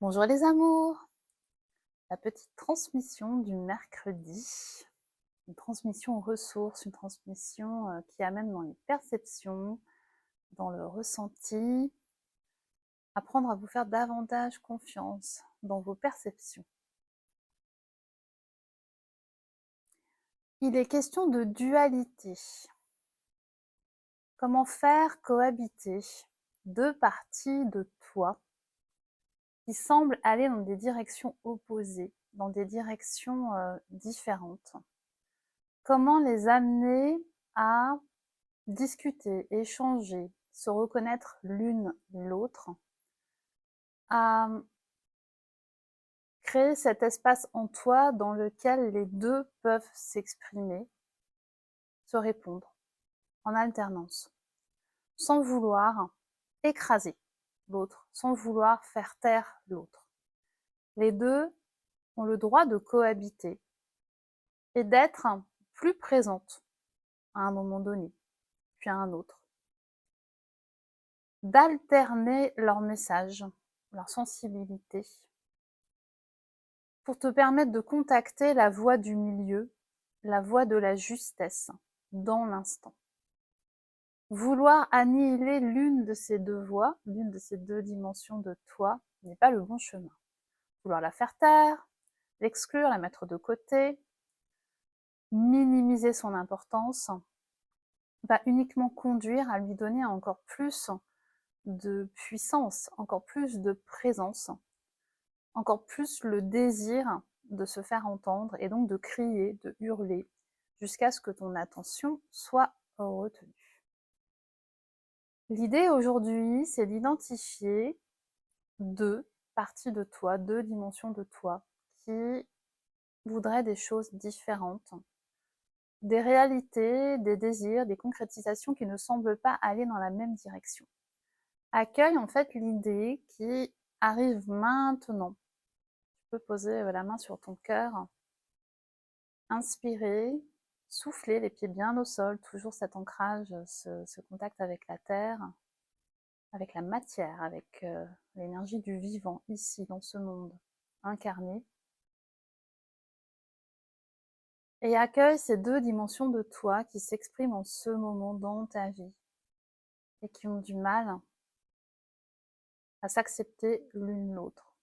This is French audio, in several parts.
Bonjour les amours, la petite transmission du mercredi, une transmission aux ressources, une transmission qui amène dans les perceptions, dans le ressenti, apprendre à vous faire davantage confiance dans vos perceptions. Il est question de dualité. Comment faire cohabiter deux parties de toi qui semblent aller dans des directions opposées, dans des directions différentes. Comment les amener à discuter, échanger, se reconnaître l'une l'autre, à créer cet espace en toi dans lequel les deux peuvent s'exprimer, se répondre en alternance, sans vouloir écraser l'autre, sans vouloir faire taire l'autre. Les deux ont le droit de cohabiter et d'être plus présentes à un moment donné, puis à un autre. D'alterner leurs messages, leur sensibilité, pour te permettre de contacter la voix du milieu, la voix de la justesse, dans l'instant. Vouloir annihiler l'une de ces deux voix, l'une de ces deux dimensions de toi, n'est pas le bon chemin. Vouloir la faire taire, l'exclure, la mettre de côté, minimiser son importance, va uniquement conduire à lui donner encore plus de puissance, encore plus de présence, encore plus le désir de se faire entendre et donc de crier, de hurler, jusqu'à ce que ton attention soit retenue. L'idée aujourd'hui, c'est d'identifier deux parties de toi, deux dimensions de toi qui voudraient des choses différentes, des réalités, des désirs, des concrétisations qui ne semblent pas aller dans la même direction. Accueille en fait l'idée qui arrive maintenant. Tu peux poser la main sur ton cœur, inspirer, souffler, les pieds bien au sol, toujours cet ancrage, ce contact avec la terre, avec la matière, avec l'énergie du vivant ici, dans ce monde incarné. Et accueille ces deux dimensions de toi qui s'expriment en ce moment dans ta vie et qui ont du mal à s'accepter l'une l'autre,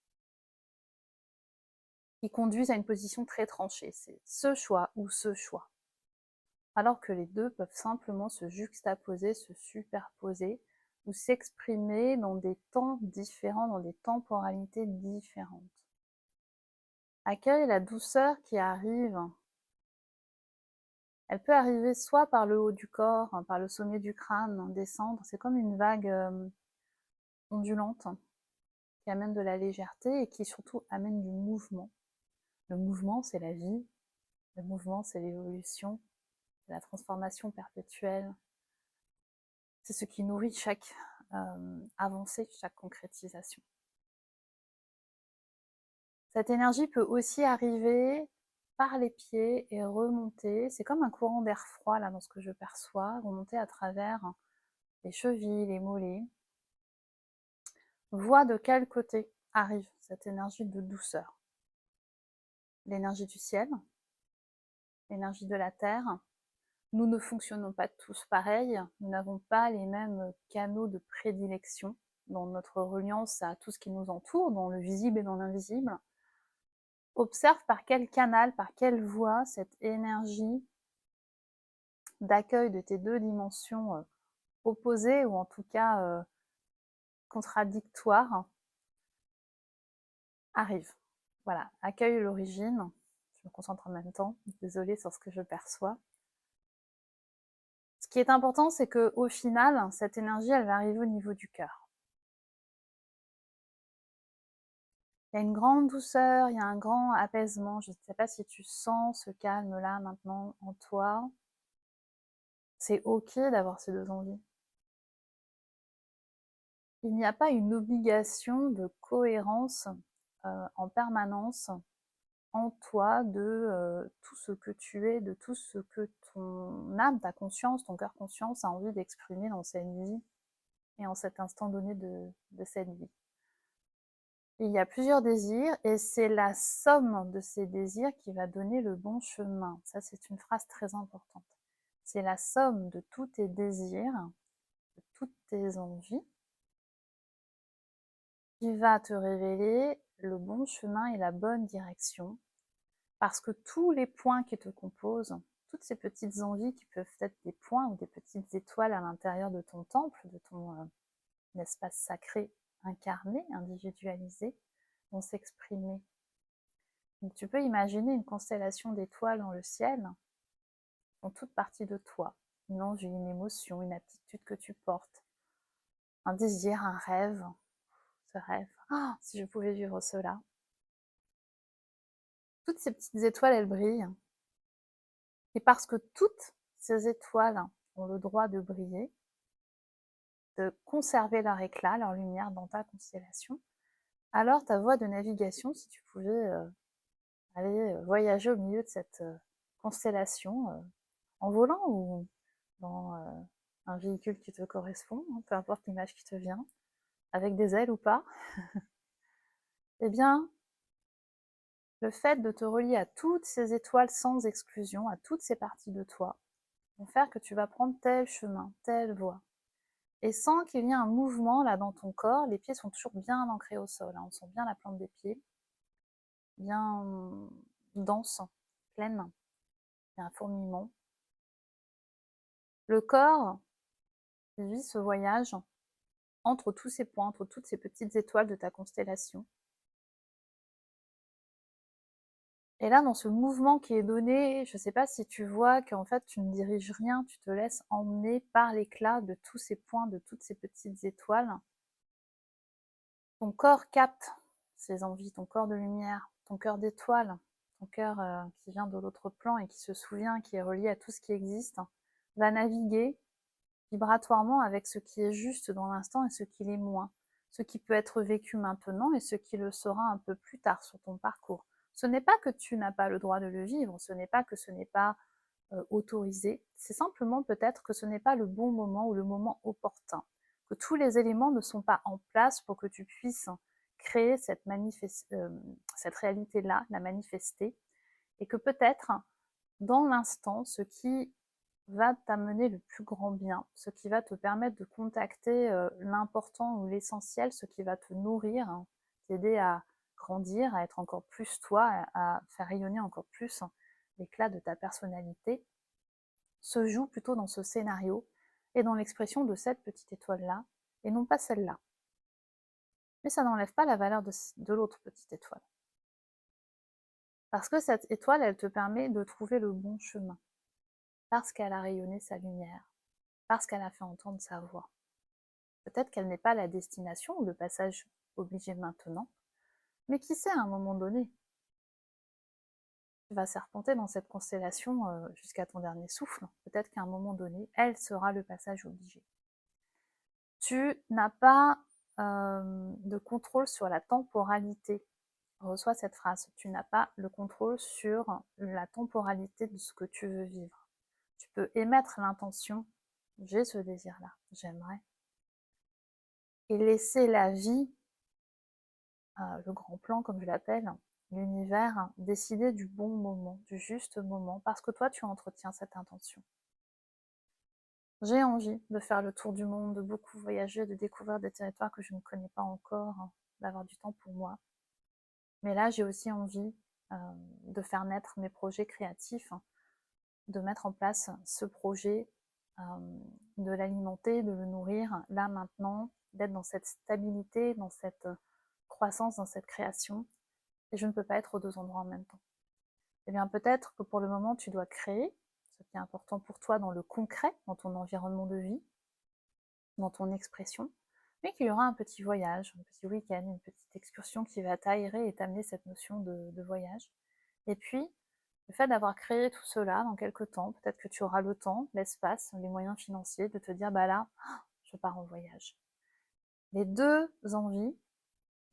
qui conduisent à une position très tranchée. C'est ce choix ou ce choix. Alors que les deux peuvent simplement se juxtaposer, se superposer ou s'exprimer dans des temps différents, dans des temporalités différentes. Accueille la douceur qui arrive. Elle peut arriver soit par le haut du corps, par le sommet du crâne, descendre. C'est comme une vague ondulante qui amène de la légèreté et qui surtout amène du mouvement. Le mouvement, c'est la vie. Le mouvement, c'est l'évolution, c'est la transformation perpétuelle. C'est ce qui nourrit chaque avancée, chaque concrétisation. Cette énergie peut aussi arriver par les pieds et remonter. C'est comme un courant d'air froid là dans ce que je perçois, remonter à travers les chevilles, les mollets. Vois de quel côté arrive cette énergie de douceur. L'énergie du ciel, l'énergie de la terre. Nous ne fonctionnons pas tous pareil, nous n'avons pas les mêmes canaux de prédilection dans notre reliance à tout ce qui nous entoure, dans le visible et dans l'invisible. Observe par quel canal, par quelle voie cette énergie d'accueil de tes deux dimensions opposées ou en tout cas contradictoires arrive. Voilà, accueille l'origine. Je me concentre en même temps, désolée sur ce que je perçois. Ce qui est important, c'est qu'au final, cette énergie, elle va arriver au niveau du cœur. Il y a une grande douceur, il y a un grand apaisement. Je ne sais pas si tu sens ce calme-là maintenant en toi. C'est ok d'avoir ces deux envies. Il n'y a pas une obligation de cohérence en permanence en toi de tout ce que tu es, de tout ce que ton âme, ta conscience, ton cœur conscience a envie d'exprimer dans cette vie et en cet instant donné de cette vie. Il y a plusieurs désirs et c'est la somme de ces désirs qui va donner le bon chemin. Ça, c'est une phrase très importante. C'est la somme de tous tes désirs, de toutes tes envies, qui va te révéler le bon chemin et la bonne direction. Parce que tous les points qui te composent, toutes ces petites envies qui peuvent être des points ou des petites étoiles à l'intérieur de ton temple, de ton espace sacré incarné, individualisé, vont s'exprimer. Donc tu peux imaginer une constellation d'étoiles dans le ciel, dans toute partie de toi. Une envie, une émotion, une aptitude que tu portes, un désir, un rêve. Ce rêve, oh, si je pouvais vivre cela. Toutes ces petites étoiles, elles brillent. Et parce que toutes ces étoiles ont le droit de briller, de conserver leur éclat, leur lumière dans ta constellation, alors ta voie de navigation, si tu pouvais aller voyager au milieu de cette constellation, en volant ou dans un véhicule qui te correspond, hein, peu importe l'image qui te vient, avec des ailes ou pas, eh bien, le fait de te relier à toutes ces étoiles sans exclusion, à toutes ces parties de toi, vont faire que tu vas prendre tel chemin, telle voie. Et sans qu'il y ait un mouvement là dans ton corps, les pieds sont toujours bien ancrés au sol, hein, on sent bien la plante des pieds, bien dense, pleine, il y a un fourmillement. Le corps vit ce voyage entre tous ces points, entre toutes ces petites étoiles de ta constellation. Et là, dans ce mouvement qui est donné, je ne sais pas si tu vois qu'en fait, tu ne diriges rien, tu te laisses emmener par l'éclat de tous ces points, de toutes ces petites étoiles. Ton corps capte ces envies, ton corps de lumière, ton cœur d'étoile, ton cœur qui vient de l'autre plan et qui se souvient, qui est relié à tout ce qui existe, va naviguer vibratoirement avec ce qui est juste dans l'instant et ce qui l'est moins, ce qui peut être vécu maintenant et ce qui le sera un peu plus tard sur ton parcours. Ce n'est pas que tu n'as pas le droit de le vivre, ce n'est pas que ce n'est pas autorisé, c'est simplement peut-être que ce n'est pas le bon moment ou le moment opportun, que tous les éléments ne sont pas en place pour que tu puisses créer cette réalité-là, la manifester, et que peut-être dans l'instant, ce qui va t'amener le plus grand bien, ce qui va te permettre de contacter l'important ou l'essentiel, ce qui va te nourrir, hein, t'aider à grandir, à être encore plus toi, à faire rayonner encore plus l'éclat de ta personnalité, se joue plutôt dans ce scénario et dans l'expression de cette petite étoile-là, et non pas celle-là. Mais ça n'enlève pas la valeur de l'autre petite étoile. Parce que cette étoile, elle te permet de trouver le bon chemin. Parce qu'elle a rayonné sa lumière. Parce qu'elle a fait entendre sa voix. Peut-être qu'elle n'est pas la destination ou le passage obligé maintenant, mais qui sait, à un moment donné, tu vas serpenter dans cette constellation jusqu'à ton dernier souffle. Peut-être qu'à un moment donné, elle sera le passage obligé. Tu n'as pas de contrôle sur la temporalité. Reçois cette phrase. Tu n'as pas le contrôle sur la temporalité de ce que tu veux vivre. Tu peux émettre l'intention, j'ai ce désir-là, j'aimerais, et laisser la vie, le grand plan comme je l'appelle, l'univers, décider du bon moment, du juste moment, parce que toi tu entretiens cette intention. J'ai envie de faire le tour du monde, de beaucoup voyager, de découvrir des territoires que je ne connais pas encore, d'avoir du temps pour moi. Mais là, j'ai aussi envie de faire naître mes projets créatifs, de mettre en place ce projet, de l'alimenter, de le nourrir, là, maintenant, d'être dans cette stabilité, dans cette croissance, dans cette création. Et je ne peux pas être aux deux endroits en même temps. Eh bien, peut-être que pour le moment, tu dois créer ce qui est important pour toi dans le concret, dans ton environnement de vie, dans ton expression, mais qu'il y aura un petit voyage, un petit week-end, une petite excursion qui va t'aérer et t'amener cette notion de voyage. Et puis, le fait d'avoir créé tout cela dans quelques temps, peut-être que tu auras le temps, l'espace, les moyens financiers de te dire, bah là, je pars en voyage. Les deux envies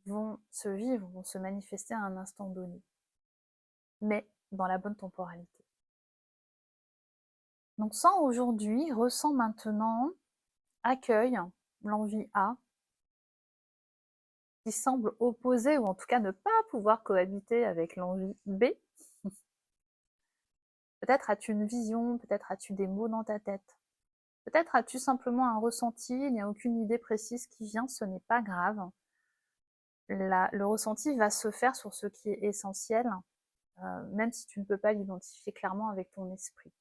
vont se vivre, vont se manifester à un instant donné, mais dans la bonne temporalité. Donc sens aujourd'hui, ressens maintenant, accueille l'envie A, qui semble opposer, ou en tout cas ne pas pouvoir cohabiter avec l'envie B. Peut-être as-tu une vision, peut-être as-tu des mots dans ta tête. Peut-être as-tu simplement un ressenti, il n'y a aucune idée précise qui vient, ce n'est pas grave. Le ressenti va se faire sur ce qui est essentiel, même si tu ne peux pas l'identifier clairement avec ton esprit.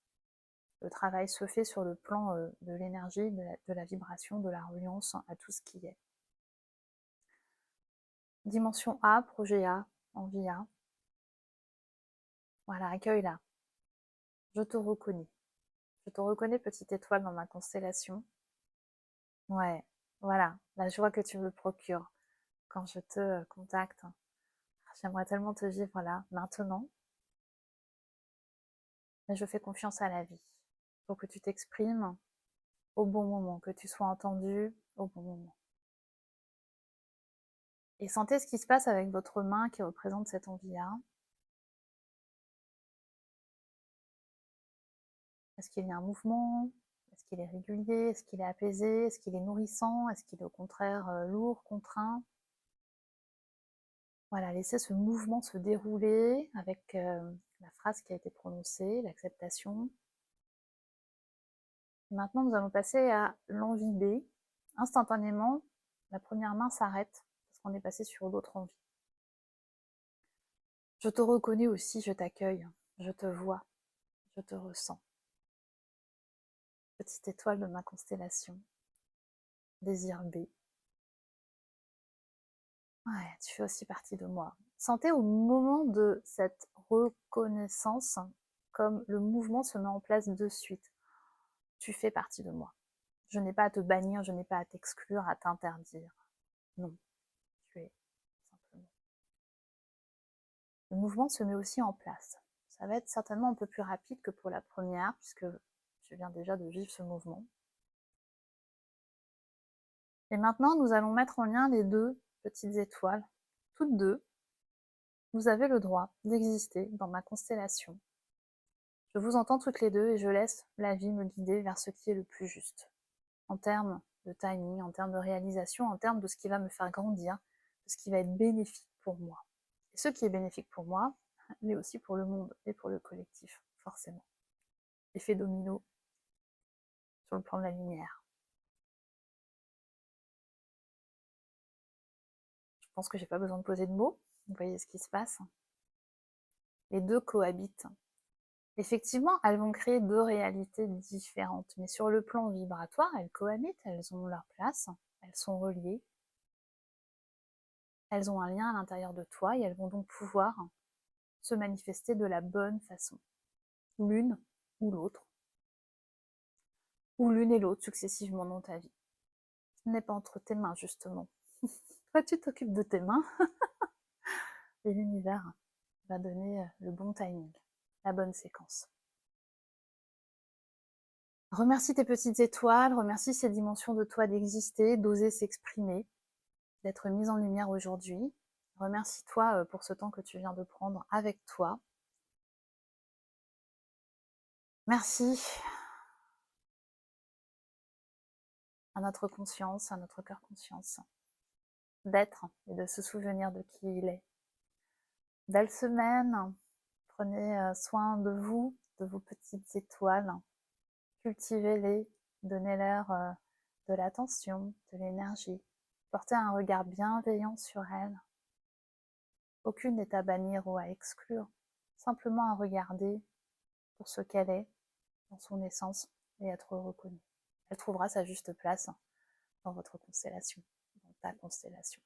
Le travail se fait sur le plan de l'énergie, de la vibration, de la reliance à tout ce qui est. Dimension A, projet A, envie A. Voilà, accueille-la. Je te reconnais. Je te reconnais, petite étoile dans ma constellation. Ouais, voilà, la joie que tu me procures quand je te contacte. J'aimerais tellement te vivre là, maintenant. Mais je fais confiance à la vie pour que tu t'exprimes au bon moment, que tu sois entendu au bon moment. Et sentez ce qui se passe avec votre main qui représente cette envie-là. Est-ce qu'il y a un mouvement? Est-ce qu'il est régulier? Est-ce qu'il est apaisé? Est-ce qu'il est nourrissant? Est-ce qu'il est au contraire lourd, contraint? Voilà, laissez ce mouvement se dérouler avec la phrase qui a été prononcée, l'acceptation. Maintenant, nous allons passer à l'envie B. Instantanément, la première main s'arrête parce qu'on est passé sur l'autre envie. Je te reconnais aussi, je t'accueille, je te vois, je te ressens. Petite étoile de ma constellation, désir B. Ouais, tu fais aussi partie de moi. Sentez au moment de cette reconnaissance comme le mouvement se met en place de suite. Tu fais partie de moi. Je n'ai pas à te bannir, je n'ai pas à t'exclure, à t'interdire. Non, tu es simplement. Le mouvement se met aussi en place. Ça va être certainement un peu plus rapide que pour la première, puisque je viens déjà de vivre ce mouvement. Et maintenant, nous allons mettre en lien les deux petites étoiles, toutes deux. Vous avez le droit d'exister dans ma constellation. Je vous entends toutes les deux et je laisse la vie me guider vers ce qui est le plus juste. En termes de timing, en termes de réalisation, en termes de ce qui va me faire grandir, de ce qui va être bénéfique pour moi. Et ce qui est bénéfique pour moi, mais aussi pour le monde et pour le collectif, forcément. Effet domino sur le plan de la lumière. Je pense que j'ai pas besoin de poser de mots. Vous voyez ce qui se passe. Les deux cohabitent. Effectivement, elles vont créer deux réalités différentes, mais sur le plan vibratoire, elles cohabitent, elles ont leur place, elles sont reliées, elles ont un lien à l'intérieur de toi et elles vont donc pouvoir se manifester de la bonne façon. L'une ou l'autre, ou l'une et l'autre successivement dans ta vie. Ce n'est pas entre tes mains, justement. Toi, tu t'occupes de tes mains et l'univers va donner le bon timing, la bonne séquence. Remercie tes petites étoiles, remercie ces dimensions de toi d'exister, d'oser s'exprimer, d'être mise en lumière aujourd'hui. Remercie-toi pour ce temps que tu viens de prendre avec toi. Merci à notre conscience, à notre cœur conscience, d'être et de se souvenir de qui il est. Belle semaine, prenez soin de vous, de vos petites étoiles, cultivez-les, donnez-leur de l'attention, de l'énergie, portez un regard bienveillant sur elles. Aucune n'est à bannir ou à exclure, simplement à regarder pour ce qu'elle est, dans son essence, et être reconnue. Elle trouvera sa juste place dans votre constellation, dans ta constellation.